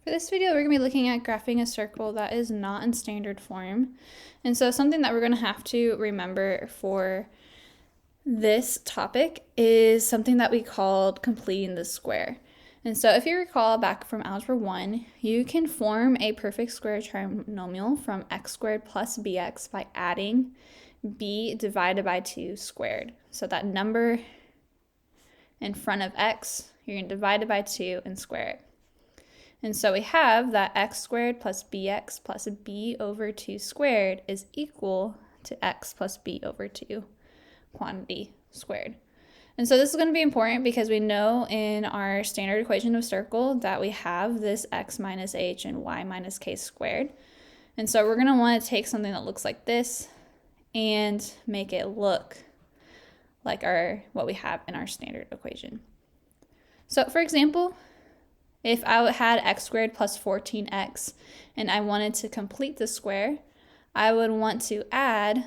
For this video, we're going to be looking at graphing a circle that is not in standard form. And so something that we're going to have to remember for this topic is something that we called completing the square. And so if you recall back from Algebra 1, you can form a perfect square trinomial from x squared plus bx by adding b divided by 2 squared. So that number in front of x, you're going to divide it by 2 and square it. And so we have that x squared plus bx plus b over 2 squared is equal to x plus b over 2 quantity squared. And so this is going to be important because we know in our standard equation of circle that we have this x minus h and y minus k squared. And so we're going to want to take something that looks like this and make it look like what we have in our standard equation. So for example, if I had x squared plus 14x and I wanted to complete the square, I would want to add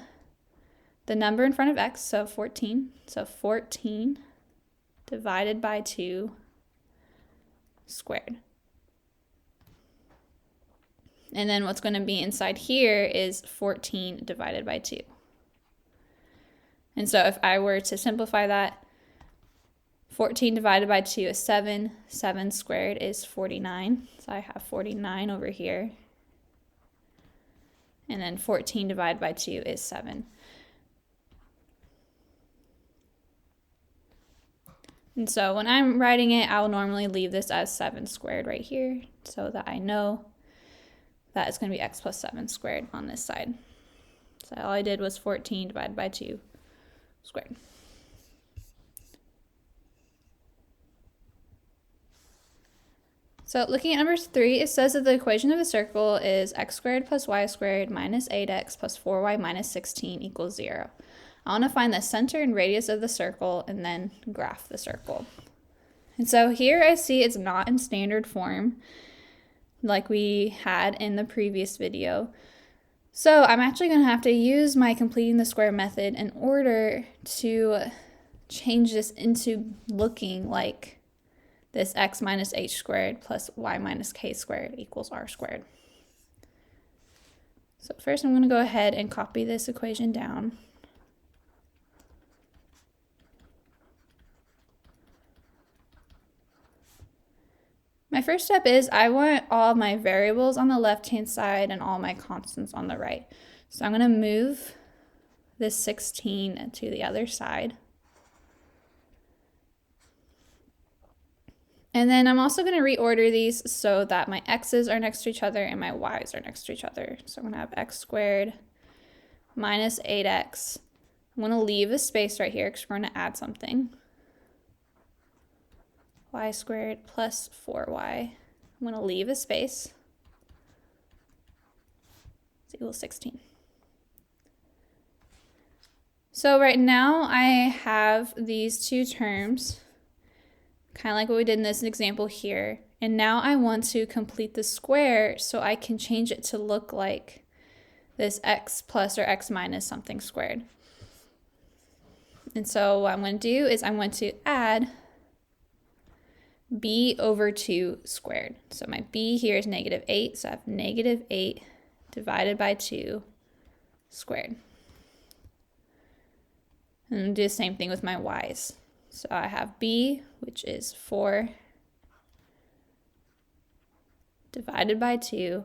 the number in front of x, so 14. So 14 divided by 2 squared. And then what's going to be inside here is 14 divided by 2. And so if I were to simplify that, 14 divided by 2 is 7. 7 squared is 49. So I have 49 over here. And then 14 divided by 2 is 7. And so when I'm writing it, I will normally leave this as 7 squared right here so that I know that it's going to be x plus 7 squared on this side. So all I did was 14 divided by 2 squared. So looking at number 3, it says that the equation of a circle is x squared plus y squared minus 8x plus 4y minus 16 equals 0. I want to find the center and radius of the circle and then graph the circle. And so here I see it's not in standard form like we had in the previous video. So I'm actually going to have to use my completing the square method in order to change this into looking like this x minus h squared plus y minus k squared equals r squared. So first I'm going to go ahead and copy this equation down. My first step is I want all my variables on the left-hand side and all my constants on the right. So I'm going to move this 16 to the other side. And then I'm also going to reorder these so that my x's are next to each other and my y's are next to each other. So I'm going to have x squared minus 8x. I'm going to leave a space right here because we're going to add something. Y squared plus 4y. I'm going to leave a space. It's equal to 16. So right now I have these two terms, kind of like what we did in this example here. And now I want to complete the square so I can change it to look like this x plus or x minus something squared. And so what I'm going to do is I'm going to add b over 2 squared. So my b here is negative 8, so I have negative 8 divided by 2 squared. And I'm going to do the same thing with my y's. So I have b, which is 4 divided by 2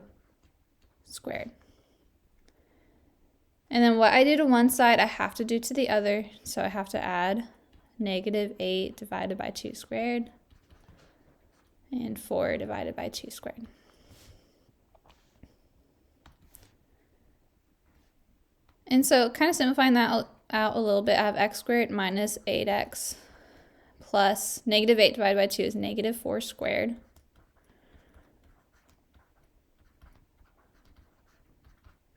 squared. And then what I do to one side, I have to do to the other. So I have to add negative 8 divided by 2 squared and 4 divided by 2 squared. And so kind of simplifying that out a little bit, I have x squared minus 8x plus negative 8 divided by 2 is negative 4 squared.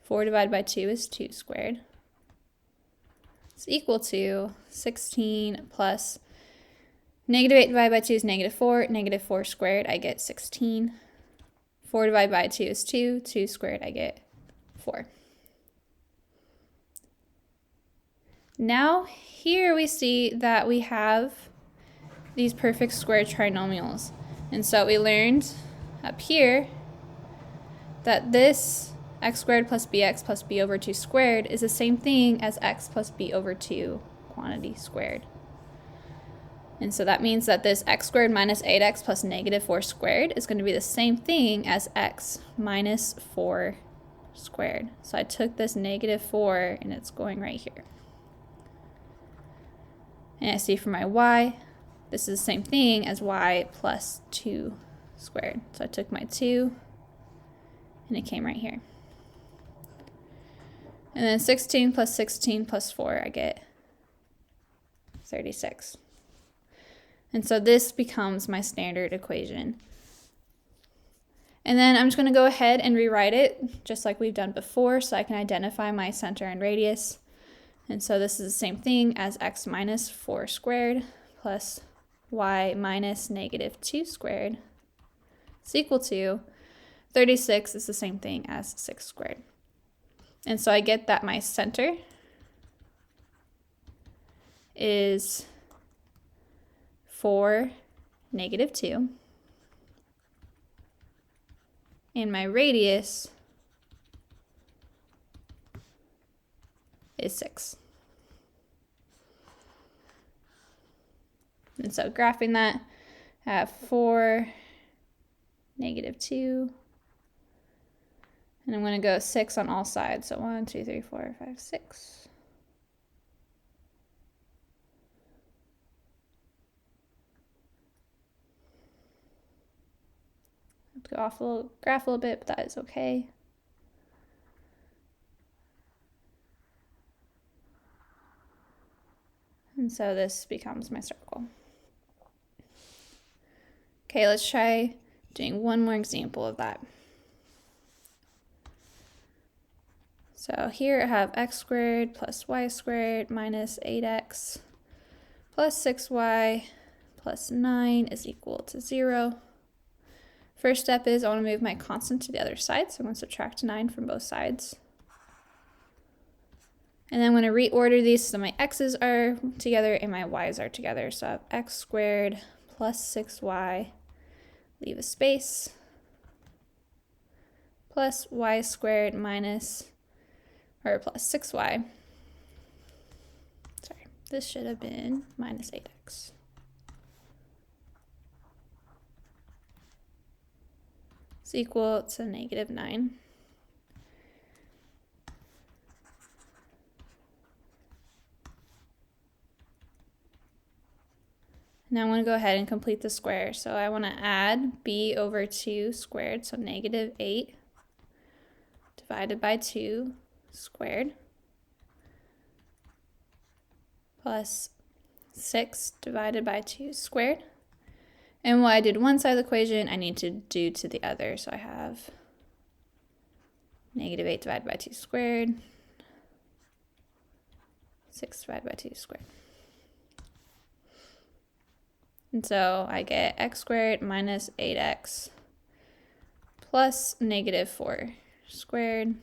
Four divided by 2 is 2 squared. It's equal to 16 plus negative 8 divided by 2 is negative 4. Negative 4 squared, I get 16. 4 divided by 2 is 2. 2 squared, I get 4. Now here we see that we have these perfect square trinomials. And so we learned up here that this x squared plus bx plus b over 2 squared is the same thing as x plus b over 2 quantity squared. And so that means that this x squared minus 8x plus negative 4 squared is going to be the same thing as x minus 4 squared. So I took this negative 4 and it's going right here. And I see for my y, this is the same thing as y plus 2 squared. So I took my 2 and it came right here. And then 16 plus 4, I get 36. And so this becomes my standard equation. And then I'm just going to go ahead and rewrite it just like we've done before so I can identify my center and radius. And so this is the same thing as x minus 4 squared plus y minus negative 2 squared is equal to 36 is the same thing as 6 squared. And so I get that my center is 4, negative 2. And my radius is 6. And so graphing that, I have 4, negative 2. And I'm going to go 6 on all sides. So 1, 2, 3, 4, 5, 6. I have to go off the graph a little bit, but that is okay. And so this becomes my circle. Okay, let's try doing one more example of that. So here I have x squared plus y squared minus 8x plus 6y plus 9 is equal to 0. First step is I want to move my constant to the other side, so I'm going to subtract 9 from both sides. And then I'm going to reorder these so my x's are together and my y's are together. So I have x squared plus 6y, leave a space, plus y squared plus 6y. Sorry, this should have been minus 8x. It's equal to negative 9. Now I want to go ahead and complete the square. So I want to add b over 2 squared, so negative 8 divided by 2 squared plus 6 divided by 2 squared. And what I did one side of the equation, I need to do to the other. So I have negative 8 divided by 2 squared, 6 divided by 2 squared. And so I get x squared minus 8x plus negative 4 squared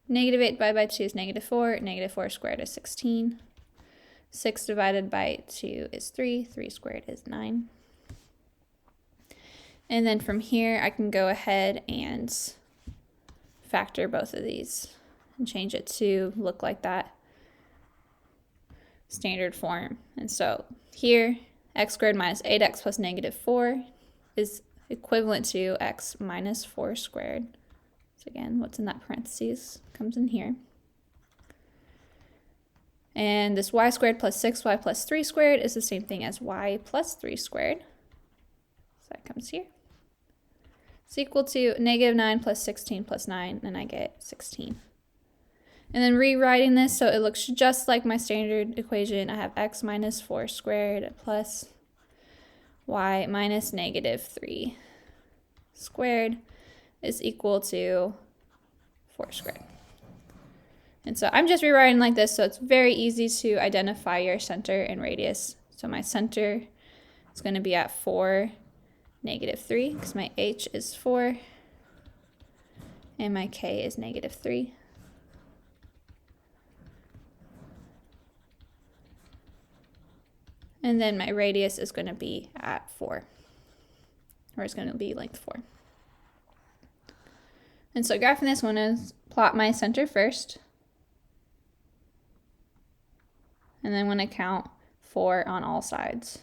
negative 8 divided by 2 is negative 4. Negative 4 squared is 16. 6 divided by 2 is 3. 3 squared is 9. And then from here, I can go ahead and factor both of these and change it to look like that standard form. And so here, x squared minus 8x plus negative 4 is equivalent to x minus 4 squared. So again, what's in that parentheses comes in here. And this y squared plus 6y plus 3 squared is the same thing as y plus 3 squared. So that comes here. It's equal to negative 9 plus 16 plus 9, and I get 16. And then rewriting this so it looks just like my standard equation, I have x minus 4 squared plus y minus negative 3 squared is equal to 4 squared. And so I'm just rewriting like this, so it's very easy to identify your center and radius. So my center is going to be at 4, negative 3, because my h is 4, and my k is negative 3. And then my radius is going to be at 4, or it's going to be length 4. And so graphing this one is plot my center first. And then I'm going to count 4 on all sides.